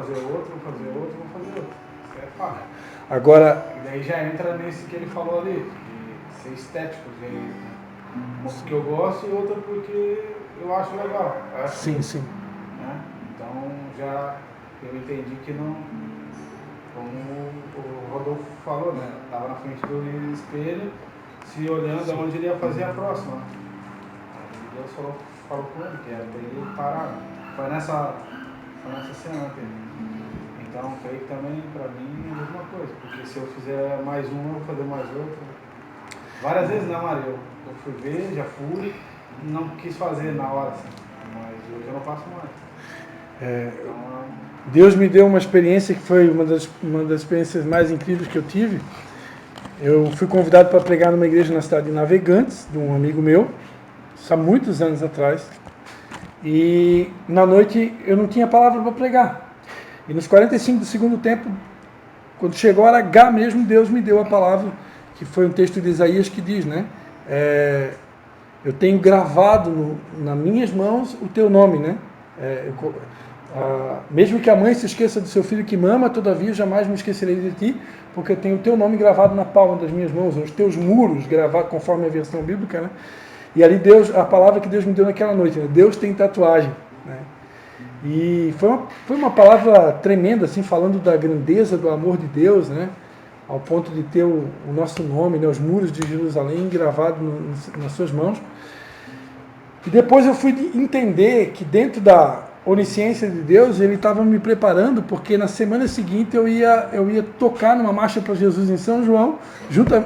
fazer outro, vou fazer outro, vou fazer outro. Isso é fácil. Agora... E daí já entra nesse que ele falou ali, de ser estético, de um porque eu gosto e outra porque eu acho legal. Sim, sim. Né? Então já eu entendi que não, como o Rodolfo falou, né? Estava na frente do espelho, se olhando aonde ele ia fazer a próxima. Aí Deus falou com ele, que era para ele parar. Foi nessa cena que então, creio que também, para mim, é a mesma coisa, porque se eu fizer mais uma, eu vou fazer mais outra. Várias vezes não, Maria, eu fui ver, já fui, não quis fazer na hora, assim, mas hoje eu não faço mais. Deus me deu uma experiência que foi uma das experiências mais incríveis que eu tive. Eu fui convidado para pregar numa igreja na cidade de Navegantes, de um amigo meu, há muitos anos atrás, e na noite eu não tinha palavra para pregar. E nos 45 do segundo tempo, quando chegou a hora H mesmo, Deus me deu a palavra, que foi um texto de Isaías que diz, né? Eu tenho gravado nas minhas mãos o teu nome, né? Mesmo que a mãe se esqueça do seu filho que mama, todavia jamais me esquecerei de ti, porque eu tenho o teu nome gravado na palma das minhas mãos, os teus muros gravados, conforme a versão bíblica, né? E ali a palavra que Deus me deu naquela noite, né? Deus tem tatuagem, né? E foi uma palavra tremenda, assim, falando da grandeza do amor de Deus, né? Ao ponto de ter o nosso nome, né? Os muros de Jerusalém gravados nas suas mãos. E depois eu fui entender que dentro da onisciência de Deus, ele estava me preparando, porque na semana seguinte eu ia tocar numa marcha para Jesus em São João,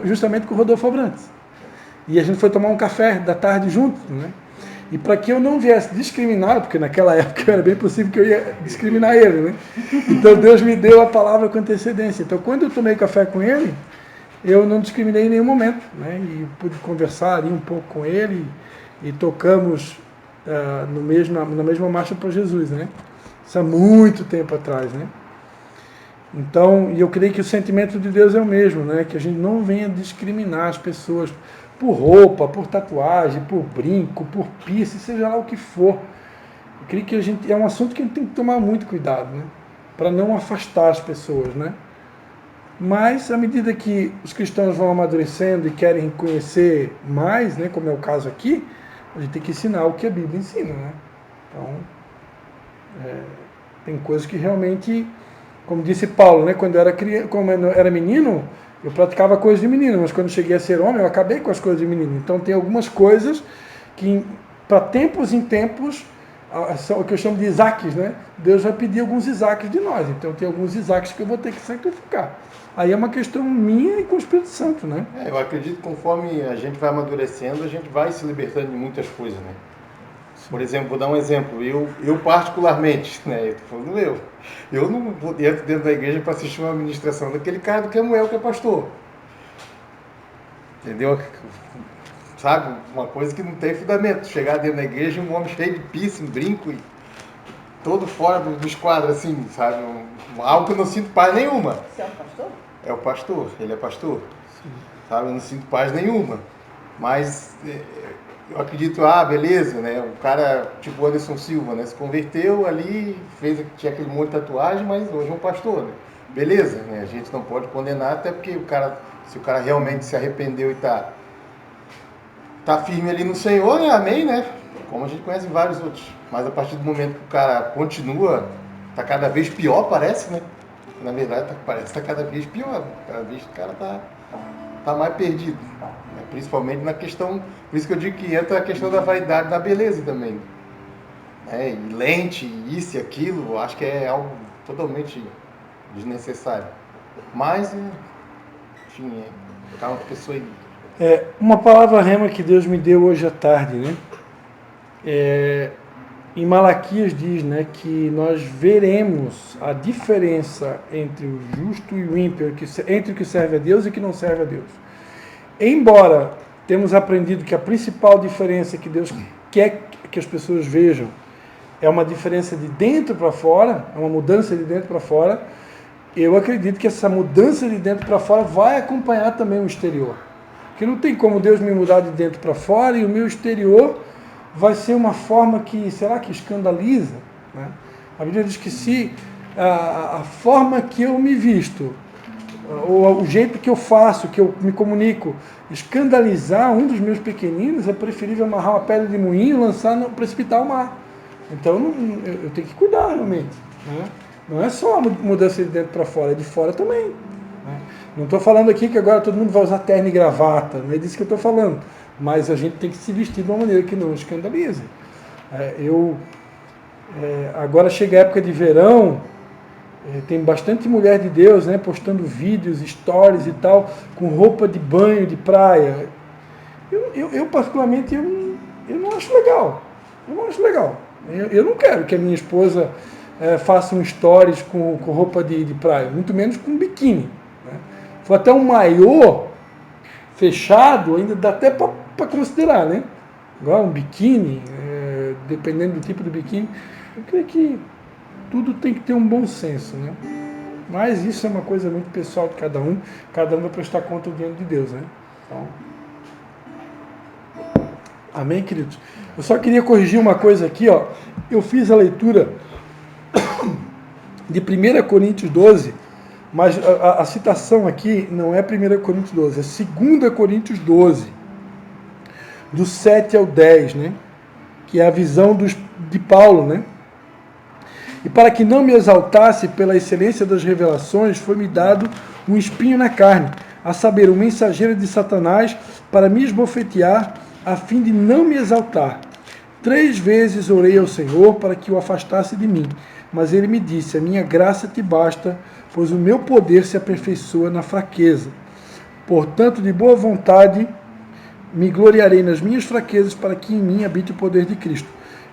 justamente com o Rodolfo Abrantes. E a gente foi tomar um café da tarde juntos, né? E para que eu não viesse discriminar, porque naquela época era bem possível que eu ia discriminar ele, né? Então Deus me deu a palavra com antecedência. Então quando eu tomei café com ele, eu não discriminei em nenhum momento, né? E pude conversar ali um pouco com ele e tocamos na mesma marcha para Jesus, né? Isso há muito tempo atrás, né? Então, e eu creio que o sentimento de Deus é o mesmo, né? Que a gente não venha discriminar as pessoas por roupa, por tatuagem, por brinco, por piercing, seja lá o que for. Eu creio que é um assunto que a gente tem que tomar muito cuidado, né? Para não afastar as pessoas, né? Mas, à medida que os cristãos vão amadurecendo e querem conhecer mais, né? Como é o caso aqui, a gente tem que ensinar o que a Bíblia ensina, né? Então, tem coisas que realmente, como disse Paulo, né? Quando eu era menino, eu praticava coisas de menino, mas quando cheguei a ser homem, eu acabei com as coisas de menino. Então tem algumas coisas que, para tempos em tempos, são o que eu chamo de Isaques, né? Deus vai pedir alguns Isaques de nós. Então tem alguns Isaques que eu vou ter que sacrificar. Aí é uma questão minha e com o Espírito Santo, né? Eu acredito que conforme a gente vai amadurecendo, a gente vai se libertando de muitas coisas, né? Por exemplo, vou dar um exemplo. Eu particularmente, né? Eu tô falando eu não vou dentro da igreja para assistir uma ministração daquele cara do Kemuel que é pastor. Entendeu? Sabe? Uma coisa que não tem fundamento. Chegar dentro da igreja e um homem cheio de piercing, brinco e todo fora do esquadro, assim, sabe? Algo que eu não sinto paz nenhuma. Você é um pastor? É o pastor, ele é pastor. Sim. Sabe? Eu não sinto paz nenhuma. Mas eu acredito, beleza, né? O cara, tipo o Anderson Silva, né? Se converteu ali, tinha aquele monte de tatuagem, mas hoje é um pastor, né? Beleza, né? A gente não pode condenar, até porque se o cara realmente se arrependeu e tá firme ali no Senhor, né? Amém, né? Como a gente conhece vários outros. Mas a partir do momento que o cara continua, tá cada vez pior, parece, né? Na verdade, parece que tá cada vez pior. Cada vez o cara tá mais perdido. Né? Principalmente na questão, por isso que eu digo que entra a questão da vaidade, da beleza também. E lente, isso e aquilo, acho que é algo totalmente desnecessário. Mas, enfim, cada pessoa... Uma palavra rema que Deus me deu hoje à tarde, né? Em Malaquias diz, né, que nós veremos a diferença entre o justo e o ímpio, entre o que serve a Deus e o que não serve a Deus. Embora temos aprendido que a principal diferença que Deus quer que as pessoas vejam é uma diferença de dentro para fora, é uma mudança de dentro para fora, eu acredito que essa mudança de dentro para fora vai acompanhar também o exterior. Porque não tem como Deus me mudar de dentro para fora e o meu exterior vai ser uma forma que, será que escandaliza? Né? A Bíblia diz que se a forma que eu me visto, ou o jeito que eu faço, que eu me comunico, escandalizar um dos meus pequeninos, é preferível amarrar uma pedra de moinho e lançar no precipitar o mar. Então eu tenho que cuidar realmente. Né? Não é só a mudança de dentro para fora, é de fora também. Né? Não estou falando aqui que agora todo mundo vai usar terno e gravata, não é disso que eu estou falando. Mas a gente tem que se vestir de uma maneira que não escandalize. Agora chega a época de verão, tem bastante mulher de Deus, né, postando vídeos, stories e tal, com roupa de banho, de praia. Eu particularmente, eu não acho legal. Eu não acho legal. Eu não quero que a minha esposa faça um stories com roupa de praia, muito menos com biquíni. Né? Se for até um maiô fechado, ainda dá até para considerar, né? Agora um biquíni, dependendo do tipo de biquíni, eu creio que tudo tem que ter um bom senso, né? Mas isso é uma coisa muito pessoal de cada um vai prestar conta diante de Deus, né? Então, amém, queridos? Eu só queria corrigir uma coisa aqui, ó. Eu fiz a leitura de 1 Coríntios 12, mas a citação aqui não é 1 Coríntios 12, é 2 Coríntios 12, do 7 ao 10, né? Que é a visão de Paulo, né? E para que não me exaltasse pela excelência das revelações, foi-me dado um espinho na carne, a saber, um mensageiro de Satanás para me esbofetear, a fim de não me exaltar. 3 vezes orei ao Senhor para que o afastasse de mim, mas ele me disse, a minha graça te basta, pois o meu poder se aperfeiçoa na fraqueza. Portanto, de boa vontade, me gloriarei nas minhas fraquezas, para que em mim habite o poder de Cristo.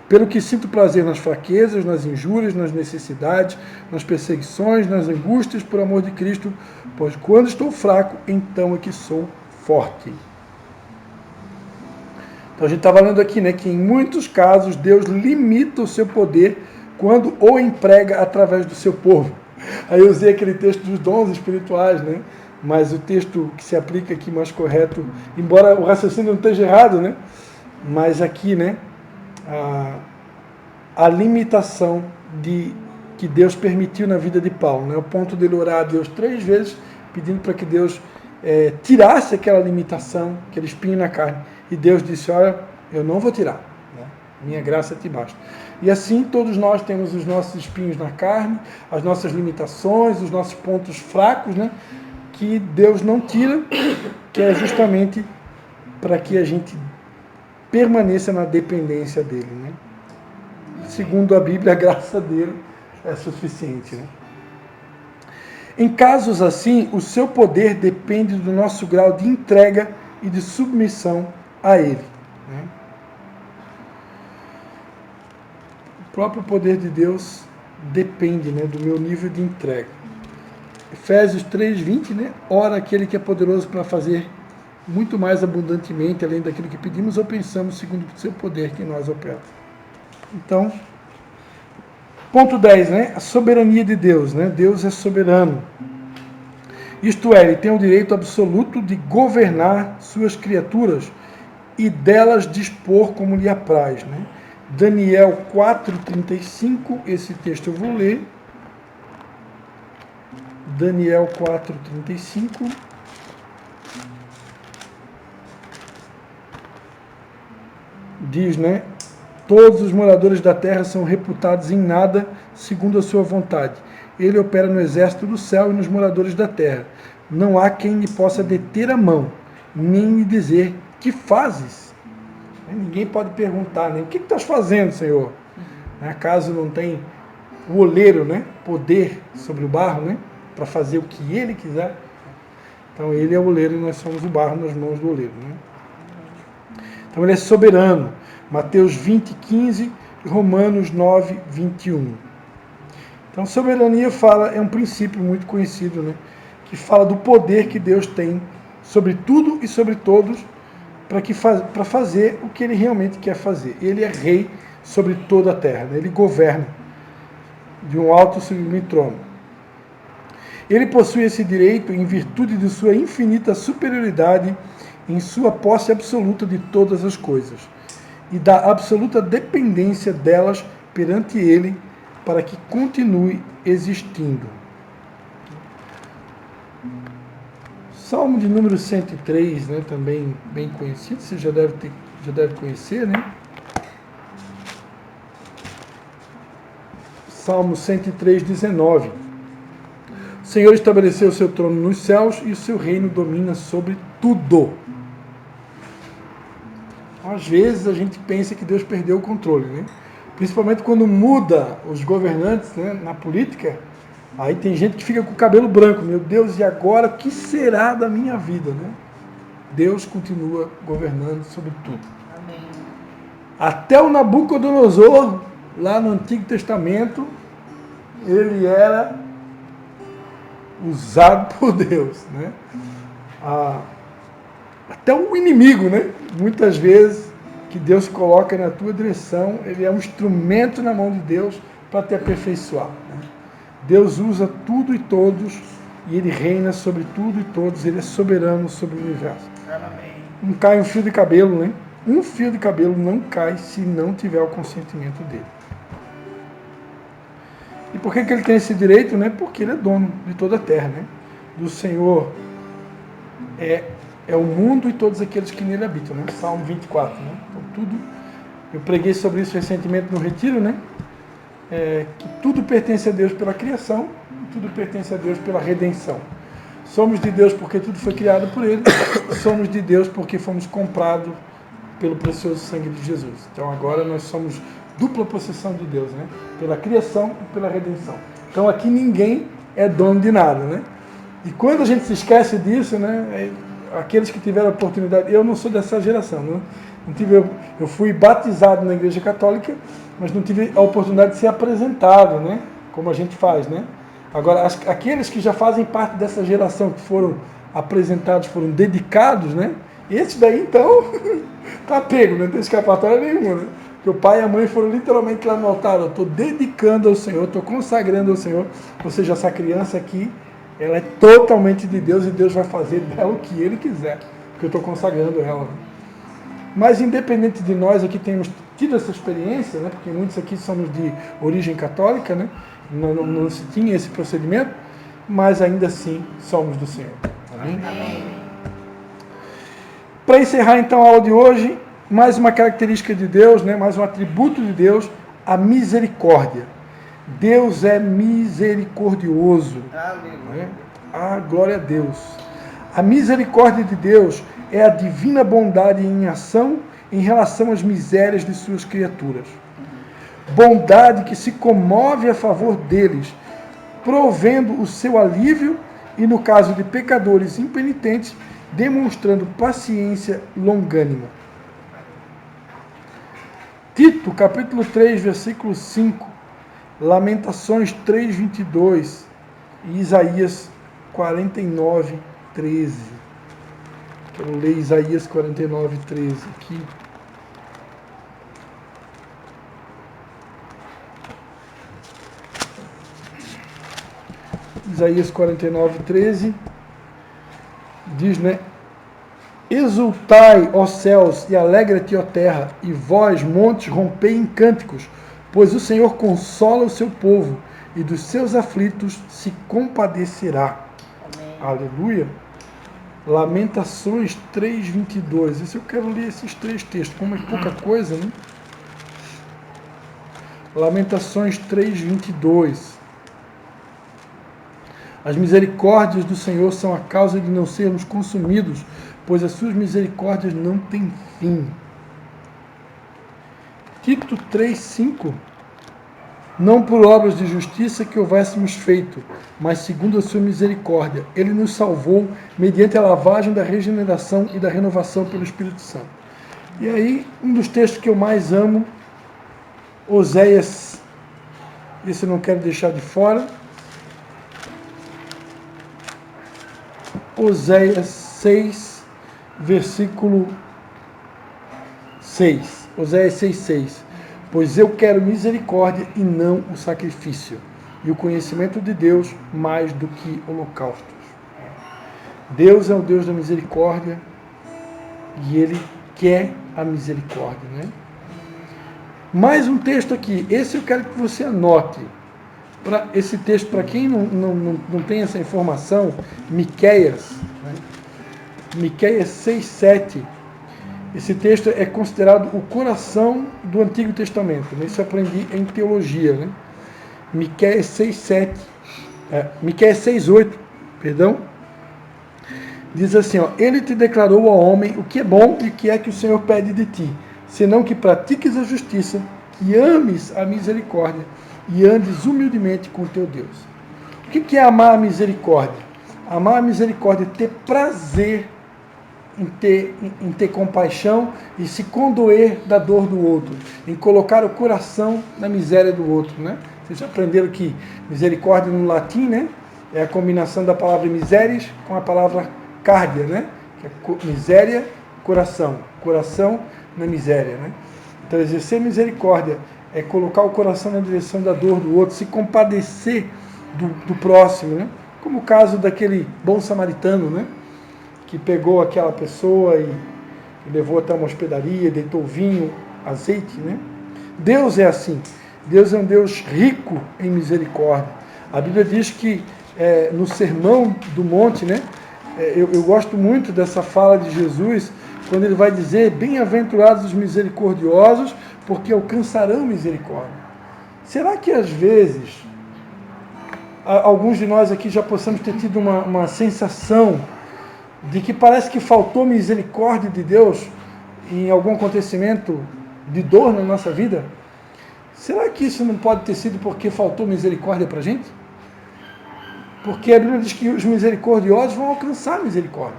Pelo que sinto prazer nas fraquezas, nas injúrias, nas necessidades, nas perseguições, nas angústias, por amor de Cristo, pois quando estou fraco, então é que sou forte. Então a gente está falando aqui, né, que em muitos casos Deus limita o seu poder quando o emprega através do seu povo. Aí eu usei aquele texto dos dons espirituais, né? Mas o texto que se aplica aqui mais correto, embora o raciocínio não esteja errado, né? Mas aqui, né? A limitação que Deus permitiu na vida de Paulo, né? O ponto dele orar a Deus 3 vezes, pedindo para que Deus tirasse aquela limitação, aquele espinho na carne. E Deus disse, olha, eu não vou tirar, né? Minha graça te basta. E assim todos nós temos os nossos espinhos na carne, as nossas limitações, os nossos pontos fracos, né? Que Deus não tira, que é justamente para que a gente permaneça na dependência dele, né? Segundo a Bíblia, a graça dele é suficiente, né? Em casos assim, o seu poder depende do nosso grau de entrega e de submissão a ele, né? O próprio poder de Deus depende, né, do meu nível de entrega. Efésios 3:20, né? Ora, aquele que é poderoso para fazer muito mais abundantemente, além daquilo que pedimos ou pensamos, segundo o seu poder que em nós opera. Então, ponto 10, né? A soberania de Deus, né? Deus é soberano. Isto é, ele tem o direito absoluto de governar suas criaturas e delas dispor como lhe apraz, né? Daniel 4:35, esse texto eu vou ler. Daniel 4:35. Diz, né? Todos os moradores da terra são reputados em nada segundo a sua vontade. Ele opera no exército do céu e nos moradores da terra. Não há quem lhe possa deter a mão, nem lhe dizer, que fazes? Ninguém pode perguntar, né? O que estás fazendo, Senhor? Acaso não tem o oleiro, né? Poder sobre o barro, né? Para fazer o que ele quiser. Então ele é o oleiro e nós somos o barro nas mãos do oleiro, né? Então ele é soberano. Mateus 20:15 e Romanos 9:21. Então soberania é um princípio muito conhecido, né? Que fala do poder que Deus tem sobre tudo e sobre todos para fazer o que ele realmente quer fazer. Ele é rei sobre toda a terra, né? Ele governa de um alto e sublime trono. Ele possui esse direito em virtude de sua infinita superioridade em sua posse absoluta de todas as coisas e da absoluta dependência delas perante ele, para que continue existindo. Salmo de número 103, né, também bem conhecido, você já deve conhecer, né? Salmo 103, 19. O Senhor estabeleceu o seu trono nos céus e o seu reino domina sobre tudo. Às vezes a gente pensa que Deus perdeu o controle, né? Principalmente quando muda os governantes, né, na política, aí tem gente que fica com o cabelo branco. Meu Deus, e agora o que será da minha vida, né? Deus continua governando sobre tudo. Amém. Até o Nabucodonosor, lá no Antigo Testamento, ele era usado por Deus, né? Até o inimigo, né? Muitas vezes que Deus coloca na tua direção, ele é um instrumento na mão de Deus para te aperfeiçoar, né? Deus usa tudo e todos e ele reina sobre tudo e todos, ele é soberano sobre o universo. Amém. Não cai um fio de cabelo, né? Um fio de cabelo não cai se não tiver o consentimento dele. E por que ele tem esse direito, né? Porque ele é dono de toda a terra, né? Do Senhor é o mundo e todos aqueles que nele habitam, né? Salmo 24, né? Então, tudo, eu preguei sobre isso recentemente no retiro, né? Que tudo pertence a Deus pela criação, tudo pertence a Deus pela redenção. Somos de Deus porque tudo foi criado por Ele, somos de Deus porque fomos comprados pelo precioso sangue de Jesus. Então agora nós somos dupla possessão de Deus, né? Pela criação e pela redenção. Então aqui ninguém é dono de nada, né? E quando a gente se esquece disso, né? Aqueles que tiveram a oportunidade, eu não sou dessa geração, né? Eu fui batizado na Igreja Católica, mas não tive a oportunidade de ser apresentado, né? Como a gente faz, né? Agora, aqueles que já fazem parte dessa geração, que foram apresentados, foram dedicados, né? Esses daí, então, tá pego, não tem escapatória nenhuma, né? Porque o pai e a mãe foram literalmente lá no altar, eu estou dedicando ao Senhor, estou consagrando ao Senhor, ou seja, essa criança aqui, ela é totalmente de Deus e Deus vai fazer dela o que Ele quiser, porque eu estou consagrando ela. Mas independente de nós aqui termos tido essa experiência, né, porque muitos aqui somos de origem católica, né, não se tinha esse procedimento, mas ainda assim somos do Senhor. Amém? Amém. Para encerrar então a aula de hoje, mais uma característica de Deus, né, mais um atributo de Deus, a misericórdia. Deus é misericordioso. Aleluia. Ah, glória a Deus. A misericórdia de Deus é a divina bondade em ação em relação às misérias de suas criaturas. Bondade que se comove a favor deles, provendo o seu alívio e, no caso de pecadores impenitentes, demonstrando paciência longânima. Tito, capítulo 3, versículo 5, Lamentações 3, 22 e Isaías 49, 13. Quero ler Isaías 49, 13 aqui. Isaías 49, 13 diz, né? Exultai, ó céus, e alegra-te, ó terra, e vós, montes, rompei em cânticos, pois o Senhor consola o seu povo, e dos seus aflitos se compadecerá. Amém. Aleluia. Lamentações 3, 22. Isso eu quero ler esses três textos, como é pouca coisa, né? Lamentações 3, 22. As misericórdias do Senhor são a causa de não sermos consumidos, pois as suas misericórdias não têm fim. Tito 3, 5. Não por obras de justiça que houvéssemos feito, mas segundo a sua misericórdia. Ele nos salvou mediante a lavagem da regeneração e da renovação pelo Espírito Santo. E aí, um dos textos que eu mais amo, Oséias, esse eu não quero deixar de fora, Oséias 6, versículo 6. Oséias 6, 6. Pois eu quero misericórdia e não o sacrifício, e o conhecimento de Deus mais do que holocaustos. Deus é o Deus da misericórdia e Ele quer a misericórdia, né? Mais um texto aqui. Esse eu quero que você anote. Esse texto, para quem não tem essa informação, Miqueias, né? Miqueias 6:7. Esse texto é considerado o coração do Antigo Testamento. Isso eu aprendi em teologia, né? Miqueias 6:7. Miqueias 6:8, perdão. Diz assim, ó: Ele te declarou ao homem o que é bom e o que é que o Senhor pede de ti, senão que pratiques a justiça, que ames a misericórdia e andes humildemente com o teu Deus. O que é amar a misericórdia? Amar a misericórdia é ter prazer em ter compaixão e se condoer da dor do outro, em colocar o coração na miséria do outro, né? Vocês aprenderam que misericórdia no latim, né, é a combinação da palavra miseres com a palavra cardia, né? Que é miséria, coração na miséria, né? Então, exercer misericórdia é colocar o coração na direção da dor do outro, se compadecer do próximo, né? Como o caso daquele bom samaritano, né? Que pegou aquela pessoa e levou até uma hospedaria, deitou vinho, azeite, né? Deus é assim. Deus é um Deus rico em misericórdia. A Bíblia diz que no Sermão do Monte, né? Eu gosto muito dessa fala de Jesus, quando ele vai dizer: bem-aventurados os misericordiosos, porque alcançarão misericórdia. Será que às vezes alguns de nós aqui já possamos ter tido uma sensação de que parece que faltou misericórdia de Deus em algum acontecimento de dor na nossa vida? Será que isso não pode ter sido porque faltou misericórdia para a gente? Porque a Bíblia diz que os misericordiosos vão alcançar misericórdia.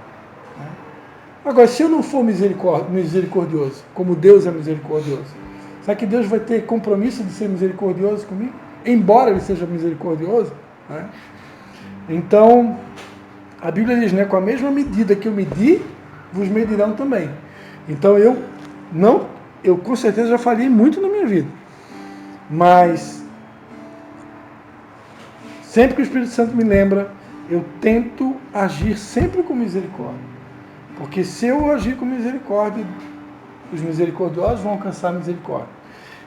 Agora, se eu não for misericordioso, como Deus é misericordioso, será que Deus vai ter compromisso de ser misericordioso comigo? Embora Ele seja misericordioso, né? Então, a Bíblia diz, né, com a mesma medida que eu medi, vos medirão também. Então eu com certeza já falhei muito na minha vida. Mas sempre que o Espírito Santo me lembra, eu tento agir sempre com misericórdia. Porque se eu agir com misericórdia, os misericordiosos vão alcançar misericórdia.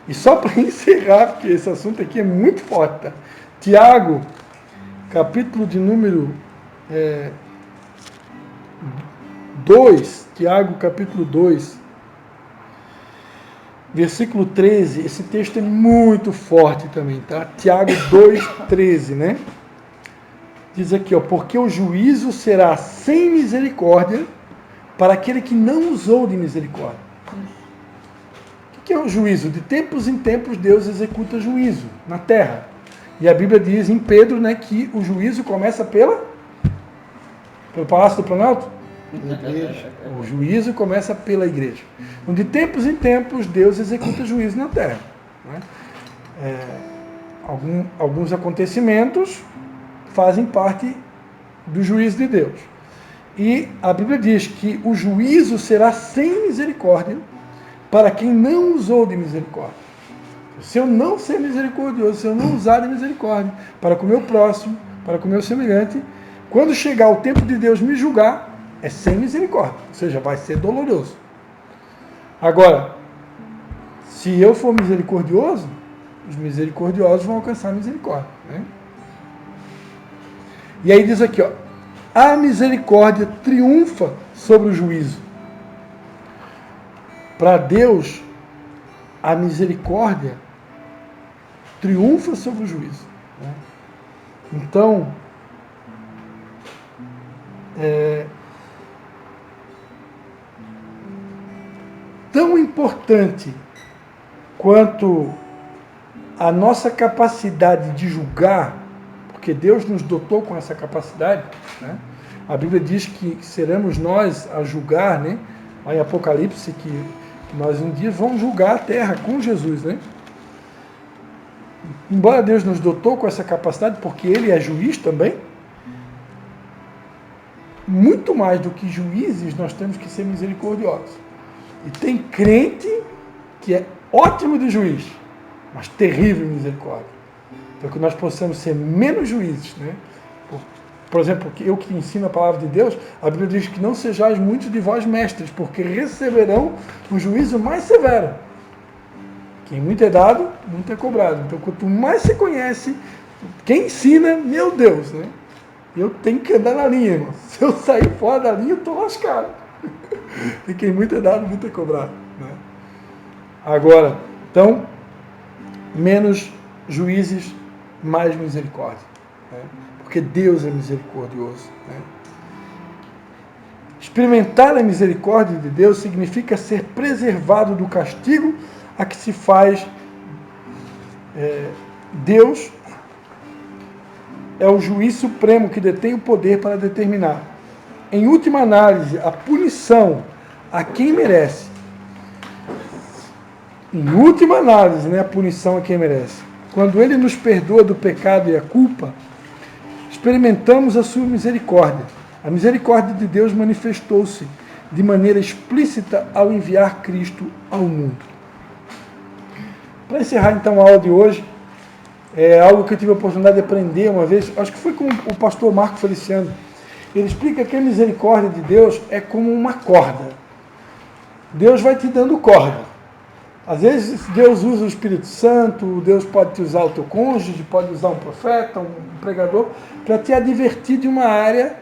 E só para encerrar, porque esse assunto aqui é muito forte, tá? Tiago, capítulo de número 2, Tiago capítulo 2, versículo 13, esse texto é muito forte também, tá? Tiago 2:13, né? Diz aqui, ó: porque o juízo será sem misericórdia para aquele que não usou de misericórdia. O que é o juízo? De tempos em tempos Deus executa juízo na terra. E a Bíblia diz em Pedro, né, que o juízo começa pelo Palácio do Planalto? Igreja. O juízo começa pela igreja. Então, de tempos em tempos, Deus executa juízo na terra, né? Alguns acontecimentos fazem parte do juízo de Deus. E a Bíblia diz que o juízo será sem misericórdia para quem não usou de misericórdia. Se eu não ser misericordioso, se eu não usar de misericórdia para com o meu próximo, para com o meu semelhante, quando chegar o tempo de Deus me julgar, é sem misericórdia, ou seja, vai ser doloroso. Agora, se eu for misericordioso, os misericordiosos vão alcançar misericórdia, né? E aí diz aqui, ó: a misericórdia triunfa sobre o juízo. Para Deus, a misericórdia triunfa sobre o juízo, né? Então, tão importante quanto a nossa capacidade de julgar, porque Deus nos dotou com essa capacidade, né? A Bíblia diz que seremos nós a julgar, né? Lá em Apocalipse, que nós um dia vamos julgar a terra com Jesus, né? Embora Deus nos dotou com essa capacidade, porque Ele é juiz também, muito mais do que juízes, nós temos que ser misericordiosos. E tem crente que é ótimo de juiz, mas terrível em misericórdia. Então que nós possamos ser menos juízes, né? Por exemplo, eu que ensino a palavra de Deus, a Bíblia diz que não sejais muitos de vós mestres, porque receberão o juízo mais severo. Quem muito é dado, muito é cobrado. Então, quanto mais você conhece, quem ensina, meu Deus, né? Eu tenho que andar na linha, irmão. Se eu sair fora da linha, eu estou lascado. E quem muito é dado, muito é cobrado. Né? Agora, então, menos juízes, mais misericórdia. Né? Porque Deus é misericordioso. Né? Experimentar a misericórdia de Deus significa ser preservado do castigo a que se faz Deus é o juiz supremo que detém o poder para determinar, em última análise, a punição a quem merece. Em última análise, né, a punição a quem merece. Quando Ele nos perdoa do pecado e a culpa, experimentamos a sua misericórdia. A misericórdia de Deus manifestou-se de maneira explícita ao enviar Cristo ao mundo. Para encerrar então a aula de hoje, é algo que eu tive a oportunidade de aprender uma vez, acho que foi com o pastor Marco Feliciano. Ele explica que a misericórdia de Deus é como uma corda. Deus vai te dando corda. Às vezes Deus usa o Espírito Santo, Deus pode te usar o teu cônjuge, pode usar um profeta, um pregador, para te advertir de uma área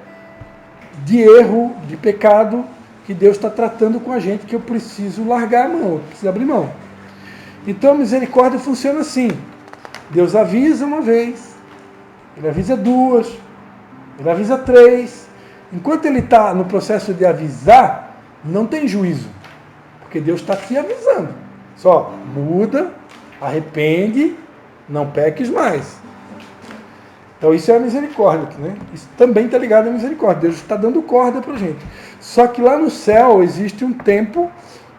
de erro, de pecado, que Deus está tratando com a gente, que eu preciso largar a mão, eu preciso abrir mão. Então a misericórdia funciona assim. Deus avisa uma vez, Ele avisa duas, Ele avisa três. Enquanto Ele está no processo de avisar, não tem juízo, porque Deus está te avisando. Só muda, arrepende, não peques mais. Então isso é a misericórdia, né? Isso também está ligado à misericórdia. Deus está dando corda para a gente. Só que lá no céu existe um tempo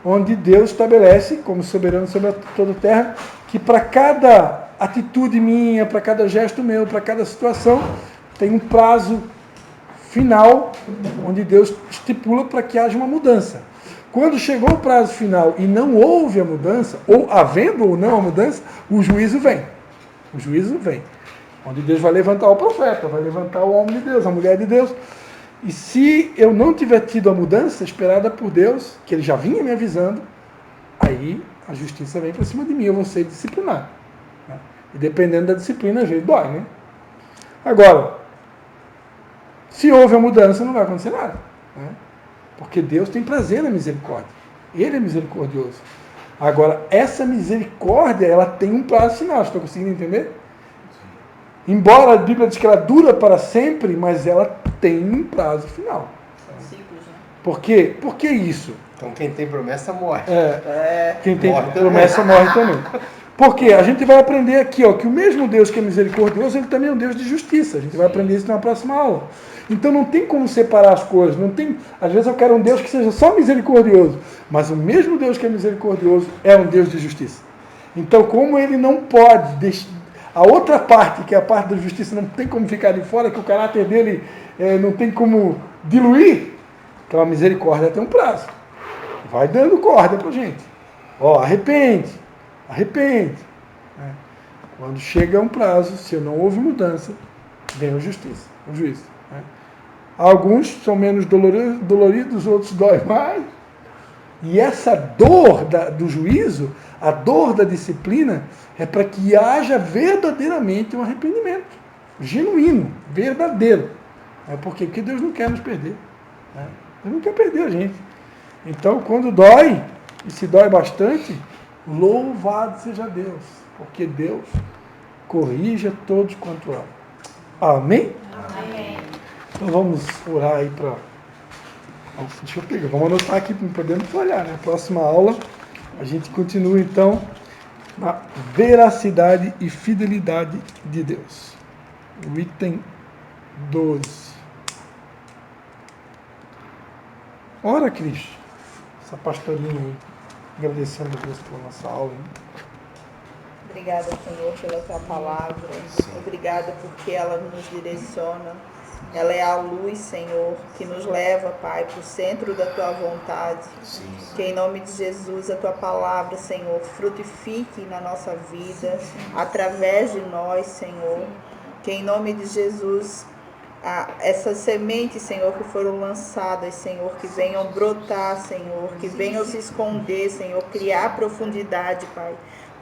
onde Deus estabelece, como soberano sobre toda a terra, que para cada atitude minha, para cada gesto meu, para cada situação, tem um prazo final onde Deus estipula para que haja uma mudança. Quando chegou o prazo final e não houve a mudança, ou havendo ou não a mudança, o juízo vem. O juízo vem. Onde Deus vai levantar o profeta, vai levantar o homem de Deus, a mulher de Deus. E se eu não tiver tido a mudança esperada por Deus, que Ele já vinha me avisando, aí a justiça vem para cima de mim, eu vou ser disciplinado. E dependendo da disciplina, a gente dói, né? Agora, se houve a mudança, não vai acontecer nada. Né? Porque Deus tem prazer na misericórdia. Ele é misericordioso. Agora, essa misericórdia, ela tem um prazo final. Estou conseguindo entender? Embora a Bíblia diz que ela dura para sempre, mas ela tem um prazo final. São ciclos, né? Por quê? Por que isso? Então quem tem promessa morre. Quem tem Morre promessa morre também. Porque a gente vai aprender aqui, ó, que o mesmo Deus que é misericordioso, Ele também é um Deus de justiça. A gente vai aprender isso na próxima aula. Então não tem como separar as coisas. Não tem. Às vezes eu quero um Deus que seja só misericordioso, mas o mesmo Deus que é misericordioso é um Deus de justiça. Então, como Ele não pode deixar a outra parte, que é a parte da justiça, não tem como ficar de fora, que o caráter dele não tem como diluir, então a misericórdia tem um prazo. Vai dando corda pra gente. Ó, arrepende. Quando chega um prazo, se não houve mudança, vem a justiça, o juízo. Alguns são menos doloridos, outros dói mais. E essa dor do juízo, a dor da disciplina, é para que haja verdadeiramente um arrependimento. Genuíno, verdadeiro. Por quê? Porque Deus não quer nos perder. Deus não quer perder a gente. Então, quando dói, e se dói bastante, louvado seja Deus. Porque Deus corrige a todos quanto ama. Amém? Amém. Então vamos orar aí para... Deixa eu pegar, vamos anotar aqui para não podemos falhar, né? Próxima aula, a gente continua então na veracidade e fidelidade de Deus. O item 12. Ora, Cristo, essa pastorinha aí, agradecendo a Deus pela nossa aula. Hein? Obrigada, Senhor, pela tua palavra. Obrigada porque ela nos direciona. Ela é a luz, Senhor, que nos leva, Pai, para o centro da tua vontade. Sim. Que em nome de Jesus a tua palavra, Senhor, frutifique na nossa vida, através de nós, Senhor. Que em nome de Jesus essas sementes, Senhor, que foram lançadas, Senhor, que venham brotar, Senhor, que venham se esconder, Senhor, criar profundidade, Pai.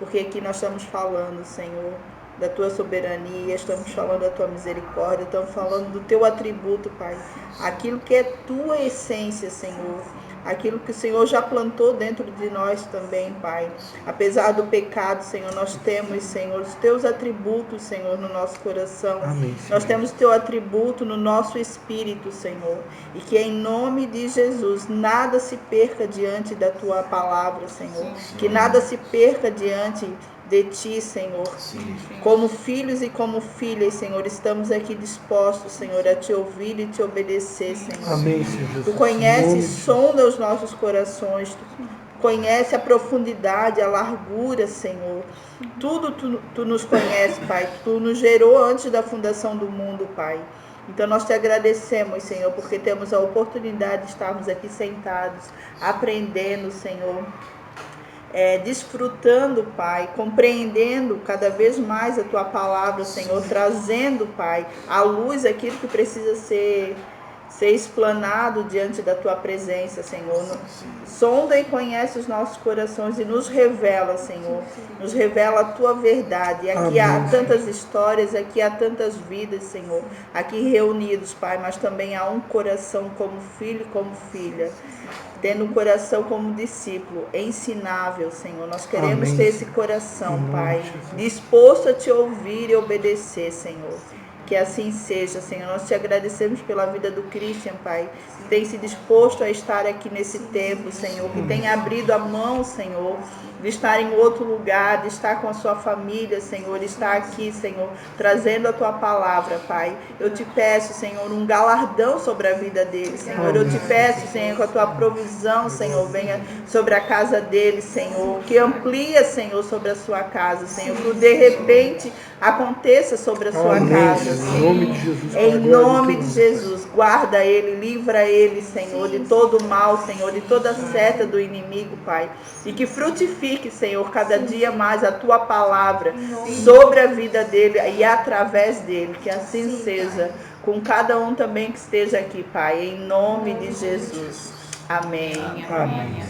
porque aqui nós estamos falando, Senhor, da tua soberania, estamos falando da tua misericórdia, estamos falando do teu atributo, Pai. Aquilo que é tua essência, Senhor. Aquilo que o Senhor já plantou dentro de nós também, Pai. Apesar do pecado, Senhor, nós temos, Senhor, os teus atributos, Senhor, no nosso coração. Amém, nós temos o teu atributo no nosso espírito, Senhor. E que em nome de Jesus, nada se perca diante da tua palavra, Senhor. Que nada se perca diante de ti, Senhor. Como filhos e como filhas, Senhor, estamos aqui dispostos, Senhor, a te ouvir e te obedecer, Senhor. Amém, Senhor Jesus. Tu conheces, sonda os nossos corações, tu conhece a profundidade, a largura, Senhor. Tudo tu nos conhece, Pai. Tu nos gerou antes da fundação do mundo, Pai. Então nós te agradecemos, Senhor, porque temos a oportunidade de estarmos aqui sentados, aprendendo, Senhor, desfrutando, Pai, compreendendo cada vez mais a tua palavra, Senhor, trazendo, Pai, à luz aquilo que precisa ser explanado diante da tua presença, Senhor. Sonda e conhece os nossos corações e nos revela, Senhor, nos revela a tua verdade. E aqui há tantas histórias, aqui há tantas vidas, Senhor, aqui reunidos, Pai, mas também há um coração como filho e como filha, tendo um coração como discípulo, ensinável, Senhor. Nós queremos ter esse coração, Pai, disposto a te ouvir e obedecer, Senhor. Que assim seja, Senhor. Nós te agradecemos pela vida do Christian, Pai, que tem se disposto a estar aqui nesse tempo, Senhor, que tem abrido a mão, Senhor, de estar em outro lugar, de estar com a sua família, Senhor, de estar aqui, Senhor, trazendo a tua palavra, Pai. Eu te peço, Senhor, um galardão sobre a vida dele, Senhor. Eu te peço, Senhor, que a tua provisão, Senhor, venha sobre a casa dele, Senhor, que amplia, Senhor, sobre a sua casa, Senhor, que de repente aconteça sobre a sua casa, Senhor. Em nome de Jesus. Em nome de Jesus, guarda ele, livra ele, Senhor, de todo mal, Senhor, de toda seta do inimigo, Pai. E que frutifique, Senhor, cada dia mais a tua palavra sobre a vida dele e através dele. Que assim seja com cada um também que esteja aqui, Pai. Em nome de Jesus. Amém. Amém.